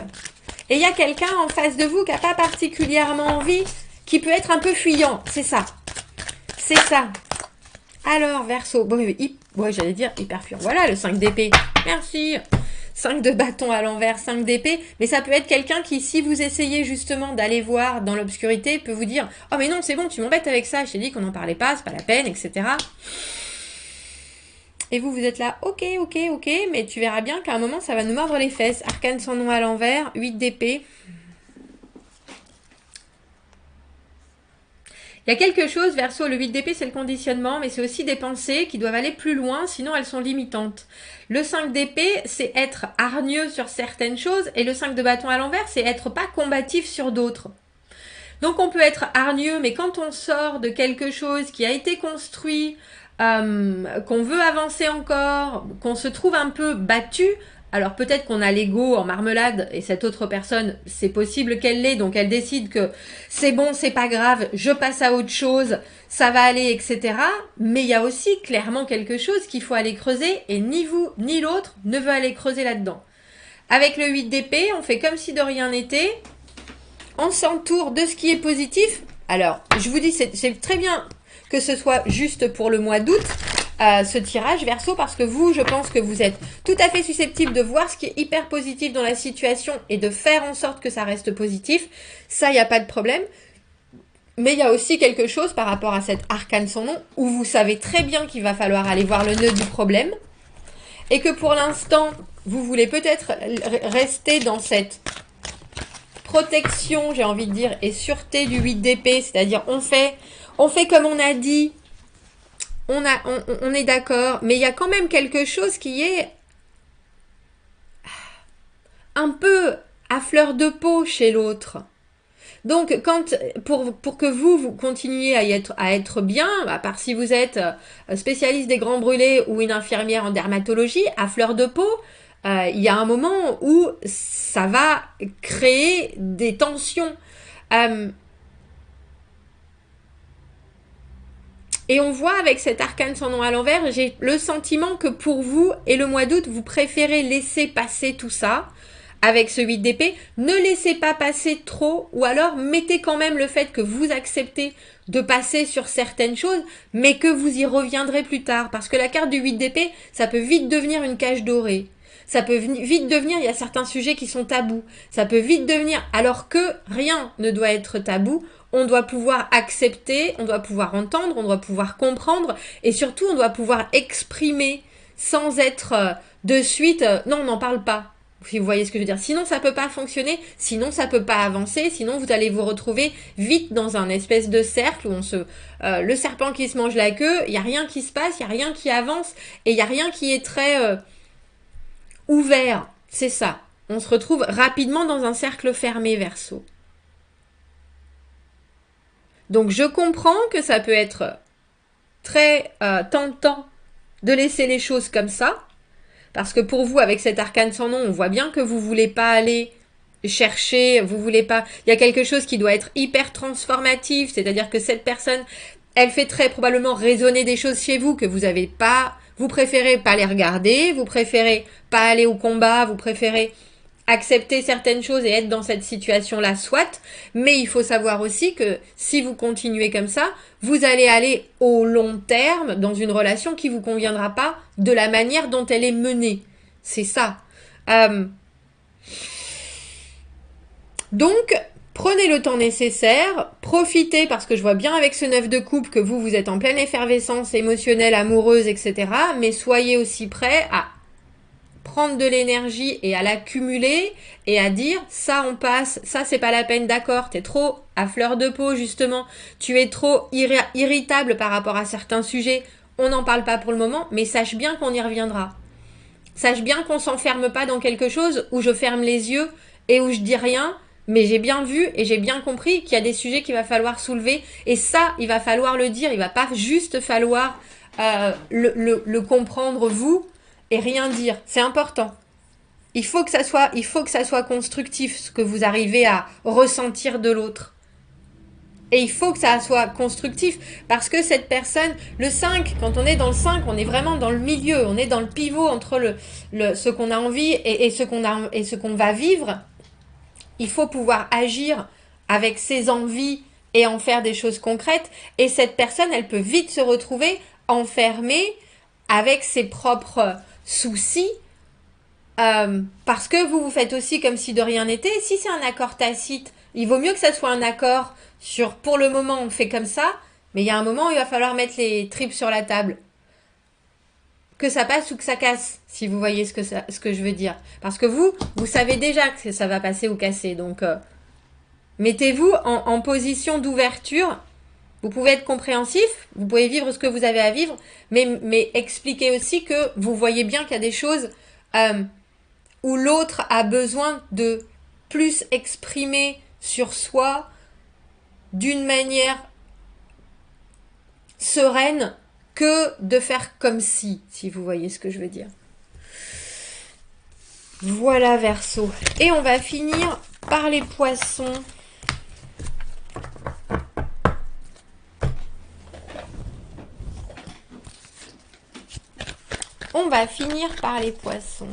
Et il y a quelqu'un en face de vous qui n'a pas particulièrement envie, qui peut être un peu fuyant. C'est ça. C'est ça. Alors, Verseau. Bon, ouais, j'allais dire hyper fuyant. Voilà le 5 d'épée. Merci. 5 de bâton à l'envers, 5 d'épée. Mais ça peut être quelqu'un qui, si vous essayez justement d'aller voir dans l'obscurité, peut vous dire « Oh mais non, c'est bon, tu m'embêtes avec ça, je t'ai dit qu'on n'en parlait pas, c'est pas la peine, etc. » Et vous êtes là « Ok, mais tu verras bien qu'à un moment, ça va nous mordre les fesses. » Arcane sans nom à l'envers, 8 d'épée. Il y a quelque chose, Verseau, le 8 d'épée, c'est le conditionnement, mais c'est aussi des pensées qui doivent aller plus loin, sinon elles sont limitantes. Le 5 d'épée, c'est être hargneux sur certaines choses, et le 5 de bâton à l'envers, c'est être pas combatif sur d'autres. Donc on peut être hargneux, mais quand on sort de quelque chose qui a été construit, qu'on veut avancer encore, qu'on se trouve un peu battu, alors peut-être qu'on a l'ego en marmelade et cette autre personne, c'est possible qu'elle l'ait, donc elle décide que c'est bon, c'est pas grave, je passe à autre chose, ça va aller, etc. Mais il y a aussi clairement quelque chose qu'il faut aller creuser et ni vous ni l'autre ne veut aller creuser là-dedans. Avec le 8 d'épée, on fait comme si de rien n'était, on s'entoure de ce qui est positif. Alors, je vous dis, c'est très bien que ce soit juste pour le mois d'août, ce tirage Verseau, parce que vous, je pense que vous êtes tout à fait susceptible de voir ce qui est hyper positif dans la situation et de faire en sorte que ça reste positif. Ça, il n'y a pas de problème. Mais il y a aussi quelque chose par rapport à cette arcane sans nom où vous savez très bien qu'il va falloir aller voir le nœud du problème et que pour l'instant, vous voulez peut-être rester dans cette protection, j'ai envie de dire, et sûreté du 8 d'épée, c'est-à-dire on fait comme on a dit, on est d'accord, mais il y a quand même quelque chose qui est un peu à fleur de peau chez l'autre. Donc, pour que vous continuiez à être bien, à part si vous êtes spécialiste des grands brûlés ou une infirmière en dermatologie, à fleur de peau, il y a un moment où ça va créer des tensions Euh, Et on voit avec cet arcane sans nom à l'envers, j'ai le sentiment que pour vous et le mois d'août, vous préférez laisser passer tout ça avec ce 8 d'épée. Ne laissez pas passer trop, ou alors mettez quand même le fait que vous acceptez de passer sur certaines choses, mais que vous y reviendrez plus tard. Parce que la carte du 8 d'épée, ça peut vite devenir une cage dorée. Ça peut vite devenir, il y a certains sujets qui sont tabous. Ça peut vite devenir, alors que rien ne doit être tabou, on doit pouvoir accepter, on doit pouvoir entendre, on doit pouvoir comprendre, et surtout on doit pouvoir exprimer sans être de suite, non, on n'en parle pas. Si vous voyez ce que je veux dire. Sinon, ça peut pas fonctionner, sinon ça peut pas avancer, sinon vous allez vous retrouver vite dans un espèce de cercle où le serpent qui se mange la queue, il y a rien qui se passe, il y a rien qui avance, et il y a rien qui est très ouvert. C'est ça. On se retrouve rapidement dans un cercle fermé, Verseau. Donc je comprends que ça peut être très tentant de laisser les choses comme ça, parce que pour vous, avec cet arcane sans nom, on voit bien que vous voulez pas aller chercher, vous voulez pas... Il y a quelque chose qui doit être hyper transformatif, c'est-à-dire que cette personne, elle fait très probablement résonner des choses chez vous que vous avez pas... Vous préférez pas les regarder, vous préférez pas aller au combat, vous préférez accepter certaines choses et être dans cette situation-là, soit, mais il faut savoir aussi que si vous continuez comme ça, vous allez aller au long terme dans une relation qui vous conviendra pas de la manière dont elle est menée. C'est ça. Donc, prenez le temps nécessaire, profitez, parce que je vois bien avec ce 9 de coupe que vous êtes en pleine effervescence émotionnelle, amoureuse, etc. Mais soyez aussi prêts à prendre de l'énergie et à l'accumuler et à dire ça on passe, ça c'est pas la peine, d'accord, t'es trop à fleur de peau justement, tu es trop irritable par rapport à certains sujets, on n'en parle pas pour le moment, mais sache bien qu'on y reviendra. Sache bien qu'on s'enferme pas dans quelque chose où je ferme les yeux et où je dis rien, mais j'ai bien vu et j'ai bien compris qu'il y a des sujets qu'il va falloir soulever et ça, il va falloir le dire, il va pas juste falloir le comprendre vous, et rien dire. C'est important. Il faut que ça soit constructif, ce que vous arrivez à ressentir de l'autre. Et il faut que ça soit constructif, parce que cette personne, le 5, quand on est dans le 5, on est vraiment dans le milieu, on est dans le pivot entre ce qu'on a envie et ce qu'on va vivre. Il faut pouvoir agir avec ses envies et en faire des choses concrètes. Et cette personne, elle peut vite se retrouver enfermée avec ses propres soucis, parce que vous faites aussi comme si de rien n'était. Si c'est un accord tacite, il vaut mieux que ça soit un accord sur pour le moment on fait comme ça, mais il y a un moment où il va falloir mettre les tripes sur la table. Que ça passe ou que ça casse, si vous voyez ce que je veux dire. Parce que vous savez déjà que ça va passer ou casser, donc mettez-vous en position d'ouverture. Vous pouvez être compréhensif, vous pouvez vivre ce que vous avez à vivre, mais expliquez aussi que vous voyez bien qu'il y a des choses où l'autre a besoin de plus exprimer sur soi d'une manière sereine que de faire comme si vous voyez ce que je veux dire. Voilà, Verseau. Et on va finir par les poissons. On va finir par les poissons.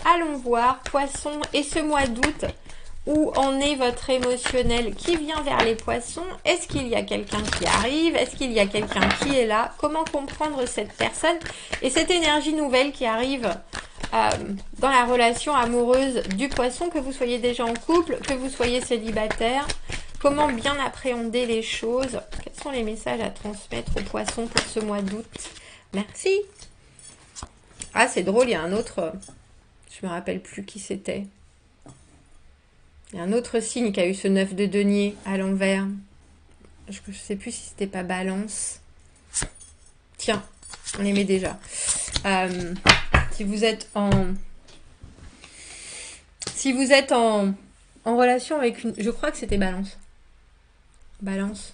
Allons voir, poissons, et ce mois d'août, où en est votre émotionnel qui vient vers les poissons? Est-ce qu'il y a quelqu'un qui arrive? Est-ce qu'il y a quelqu'un qui est là? Comment comprendre cette personne et cette énergie nouvelle qui arrive dans la relation amoureuse du poisson, que vous soyez déjà en couple, que vous soyez célibataire? Comment bien appréhender les choses? Quels sont les messages à transmettre aux poissons pour ce mois d'août? Merci. Ah, c'est drôle, il y a un autre... Je me rappelle plus qui c'était. Il y a un autre signe qui a eu ce 9 de denier à l'envers. Je ne sais plus si c'était pas Balance. Tiens, on les met déjà. Si vous êtes en relation avec une... Je crois que c'était Balance. Balance.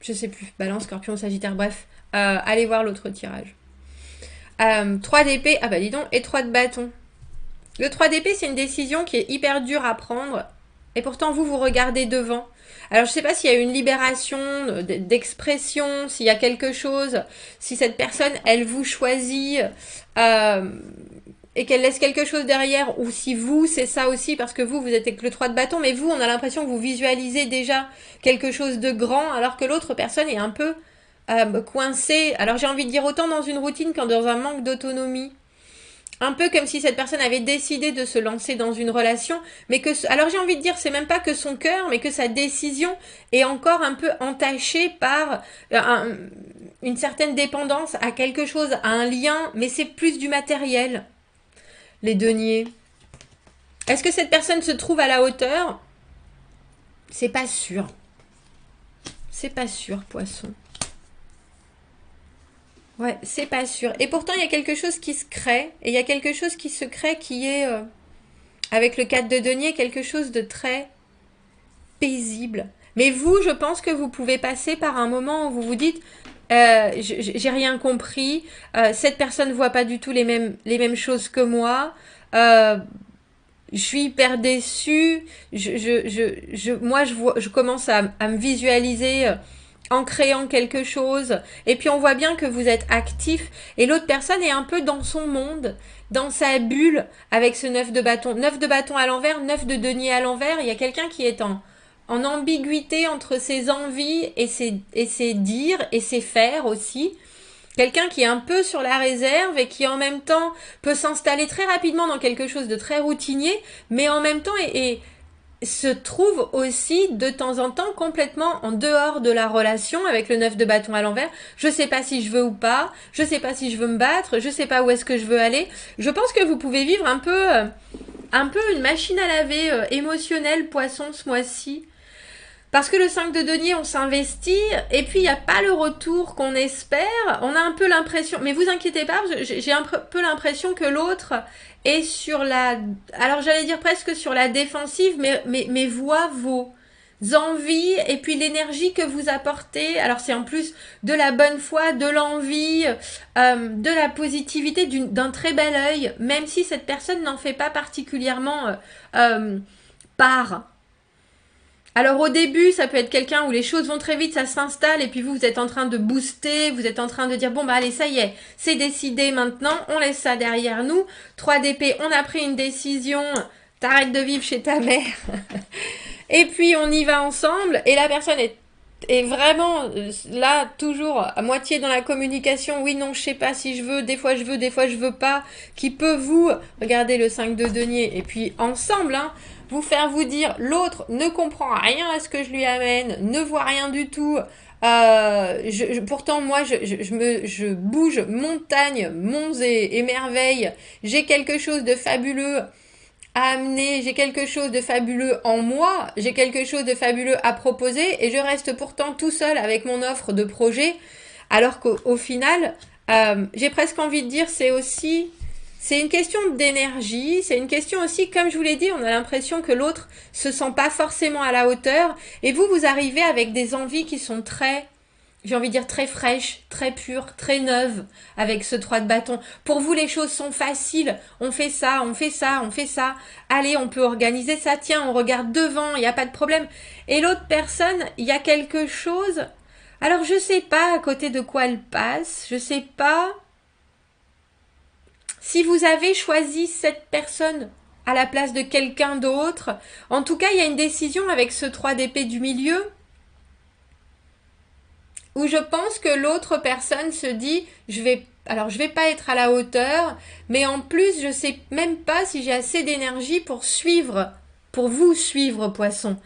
Je sais plus. Balance, Scorpion, Sagittaire, bref. Allez voir l'autre tirage. 3 d'épée. Ah bah dis donc. Et 3 de bâton. Le 3 d'épée, c'est une décision qui est hyper dure à prendre Et pourtant, vous regardez devant. Alors, je ne sais pas s'il y a une libération d'expression, s'il y a quelque chose, si cette personne, elle vous choisit et qu'elle laisse quelque chose derrière, ou si vous, c'est ça aussi, parce que vous êtes avec le 3 de bâton, mais vous, on a l'impression que vous visualisez déjà quelque chose de grand, alors que l'autre personne est un peu coincée. Alors, j'ai envie de dire autant dans une routine qu'en dans un manque d'autonomie. Un peu comme si cette personne avait décidé de se lancer dans une relation, mais que... Alors j'ai envie de dire, c'est même pas que son cœur, mais que sa décision est encore un peu entachée par une certaine dépendance à quelque chose, à un lien, mais c'est plus du matériel. Les deniers. Est-ce que cette personne se trouve à la hauteur? C'est pas sûr. C'est pas sûr, poisson. Ouais, c'est pas sûr. Et pourtant, il y a quelque chose qui se crée. Et il y a quelque chose qui se crée qui est, avec le 4 de denier, quelque chose de très paisible. Mais vous, je pense que vous pouvez passer par un moment où vous vous dites, j'ai rien compris, cette personne ne voit pas du tout les mêmes choses que moi, je suis hyper déçue, moi je commence à me visualiser en créant quelque chose, et puis on voit bien que vous êtes actif, et l'autre personne est un peu dans son monde, dans sa bulle, avec ce 9 de bâton. 9 de bâton à l'envers, 9 de denier à l'envers, il y a quelqu'un qui est en ambiguïté entre ses envies et ses dires et ses faire aussi. Quelqu'un qui est un peu sur la réserve et qui en même temps peut s'installer très rapidement dans quelque chose de très routinier, mais en même temps se trouve aussi de temps en temps complètement en dehors de la relation avec le 9 de bâton à l'envers. Je sais pas si je veux ou pas, je sais pas si je veux me battre, je sais pas où est-ce que je veux aller. Je pense que vous pouvez vivre un peu une machine à laver émotionnelle, poisson, ce mois-ci. Parce que le 5 de denier, on s'investit, et puis il n'y a pas le retour qu'on espère. On a un peu l'impression, mais vous inquiétez pas, j'ai un peu l'impression que l'autre est sur la... Alors j'allais dire presque sur la défensive, mais voit vos envies, et puis l'énergie que vous apportez. Alors c'est en plus de la bonne foi, de l'envie, de la positivité, d'un très bel œil, même si cette personne n'en fait pas particulièrement part. Alors au début, ça peut être quelqu'un où les choses vont très vite, ça s'installe, et puis vous êtes en train de booster, vous êtes en train de dire, bon bah allez, ça y est, c'est décidé maintenant, on laisse ça derrière nous. 3 d'épée, on a pris une décision, t'arrêtes de vivre chez ta mère. Et puis on y va ensemble, et la personne est vraiment là, toujours à moitié dans la communication, oui, non, je sais pas si je veux, des fois je veux pas, qui peut vous, regardez le 5 de denier, et puis ensemble, hein, vous faire vous dire, l'autre ne comprend rien à ce que je lui amène, ne voit rien du tout, pourtant moi je bouge montagne, monts et merveilles, j'ai quelque chose de fabuleux à amener, j'ai quelque chose de fabuleux en moi, j'ai quelque chose de fabuleux à proposer, et je reste pourtant tout seul avec mon offre de projet, alors qu'au final, j'ai presque envie de dire, c'est une question d'énergie, c'est une question aussi, comme je vous l'ai dit, on a l'impression que l'autre se sent pas forcément à la hauteur, et vous arrivez avec des envies qui sont très, j'ai envie de dire, très fraîches, très pures, très neuves, avec ce 3 de bâton. Pour vous, les choses sont faciles, on fait ça, on fait ça, on fait ça, allez, on peut organiser ça, tiens, on regarde devant, il n'y a pas de problème. Et l'autre personne, il y a quelque chose, alors je sais pas à côté de quoi elle passe, je sais pas... Si vous avez choisi cette personne à la place de quelqu'un d'autre, en tout cas, il y a une décision avec ce 3 d'épée du milieu où je pense que l'autre personne se dit, je vais pas être à la hauteur, mais en plus, je sais même pas si j'ai assez d'énergie pour vous suivre, poisson.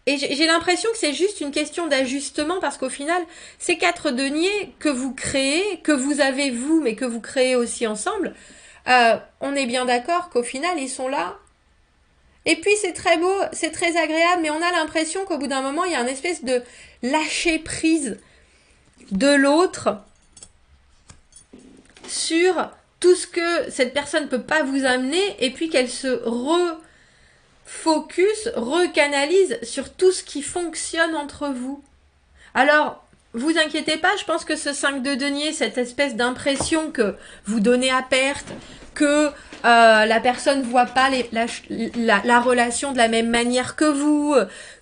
Et j'ai l'impression que c'est juste une question d'ajustement, parce qu'au final, ces 4 deniers que vous créez, que vous avez vous, mais que vous créez aussi ensemble, on est bien d'accord qu'au final, ils sont là. Et puis c'est très beau, c'est très agréable, mais on a l'impression qu'au bout d'un moment, il y a une espèce de lâcher prise de l'autre sur tout ce que cette personne ne peut pas vous amener, et puis qu'elle se refocus, recanalise sur tout ce qui fonctionne entre vous. Alors, vous inquiétez pas, je pense que ce 5 de denier, cette espèce d'impression que vous donnez à perte, que la personne voit pas la relation de la même manière que vous,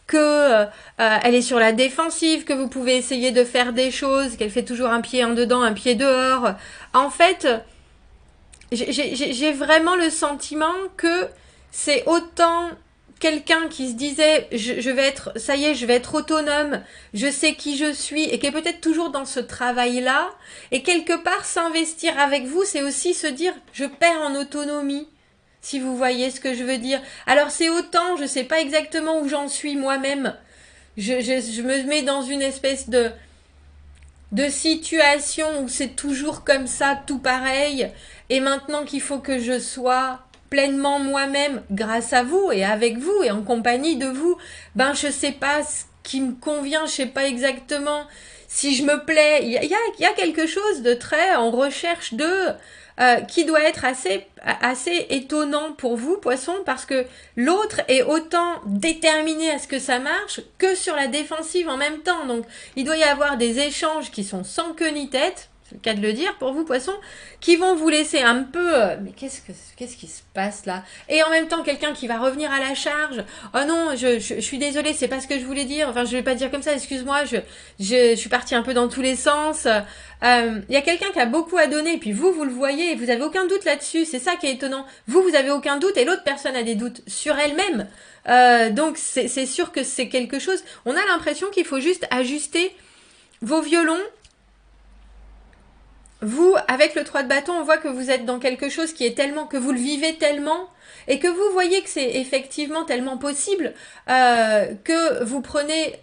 que elle est sur la défensive, que vous pouvez essayer de faire des choses, qu'elle fait toujours un pied en dedans, un pied dehors. En fait, j'ai vraiment le sentiment que c'est autant quelqu'un qui se disait je vais être, ça y est, je vais être autonome, je sais qui je suis, et qui est peut-être toujours dans ce travail-là, et quelque part s'investir avec vous, c'est aussi se dire je perds en autonomie, si vous voyez ce que je veux dire. Alors c'est autant, je sais pas exactement où j'en suis moi-même, je me mets dans une espèce de situation où c'est toujours comme ça, tout pareil, et maintenant qu'il faut que je sois pleinement moi-même grâce à vous et avec vous et en compagnie de vous, ben je sais pas ce qui me convient, je sais pas exactement si je me plais. Il y a quelque chose de très en recherche de qui doit être assez étonnant pour vous, poisson, parce que l'autre est autant déterminé à ce que ça marche que sur la défensive en même temps. Donc, il doit y avoir des échanges qui sont sans queue ni tête, c'est le cas de le dire pour vous, poisson, qui vont vous laisser un peu mais qu'est-ce qui se passe là? Et en même temps, quelqu'un qui va revenir à la charge. Oh non, je suis désolée, c'est pas ce que je voulais dire. Enfin, je vais pas dire comme ça, excuse-moi, je suis partie un peu dans tous les sens. Y a quelqu'un qui a beaucoup à donner, et puis vous le voyez, et vous avez aucun doute là-dessus. C'est ça qui est étonnant. Vous avez aucun doute, et l'autre personne a des doutes sur elle-même. Donc, c'est sûr que c'est quelque chose. On a l'impression qu'il faut juste ajuster vos violons. Vous, avec le 3 de bâton, on voit que vous êtes dans quelque chose qui est tellement, que vous le vivez tellement, et que vous voyez que c'est effectivement tellement possible, que vous prenez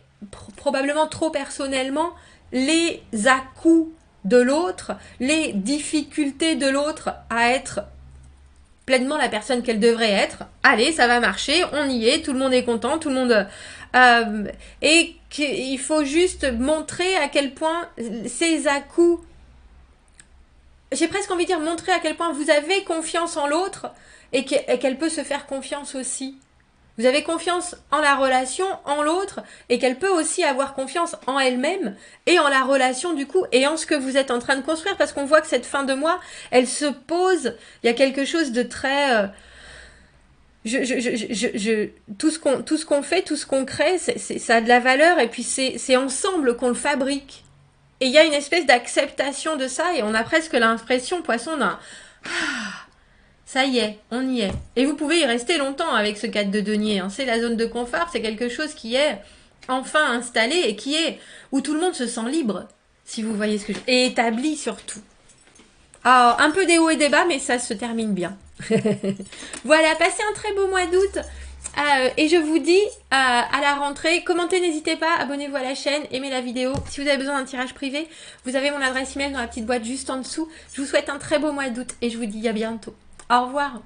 probablement trop personnellement les à-coups de l'autre, les difficultés de l'autre à être pleinement la personne qu'elle devrait être. Allez, ça va marcher, on y est, tout le monde est content, tout le monde... et qu'il faut juste montrer à quel point ces à-coups... J'ai presque envie de dire montrer à quel point vous avez confiance en l'autre et qu'elle peut se faire confiance aussi. Vous avez confiance en la relation, en l'autre, et qu'elle peut aussi avoir confiance en elle-même et en la relation du coup, et en ce que vous êtes en train de construire, parce qu'on voit que cette fin de mois, elle se pose, il y a quelque chose de très... tout ce qu'on fait, tout ce qu'on crée, ça a de la valeur, et puis c'est ensemble qu'on le fabrique. Et il y a une espèce d'acceptation de ça, et on a presque l'impression, poisson, d'un... Ça y est, on y est. Et vous pouvez y rester longtemps avec ce 4 de denier. Hein. C'est la zone de confort, c'est quelque chose qui est enfin installé et qui est où tout le monde se sent libre, si vous voyez ce que je... Et établi surtout. Alors, un peu des hauts et des bas, mais ça se termine bien. Voilà, passez un très beau mois d'août. Et je vous dis à la rentrée, commentez, n'hésitez pas, abonnez-vous à la chaîne, aimez la vidéo. Si vous avez besoin d'un tirage privé, vous avez mon adresse email dans la petite boîte juste en dessous. Je vous souhaite un très beau mois d'août et je vous dis à bientôt. Au revoir.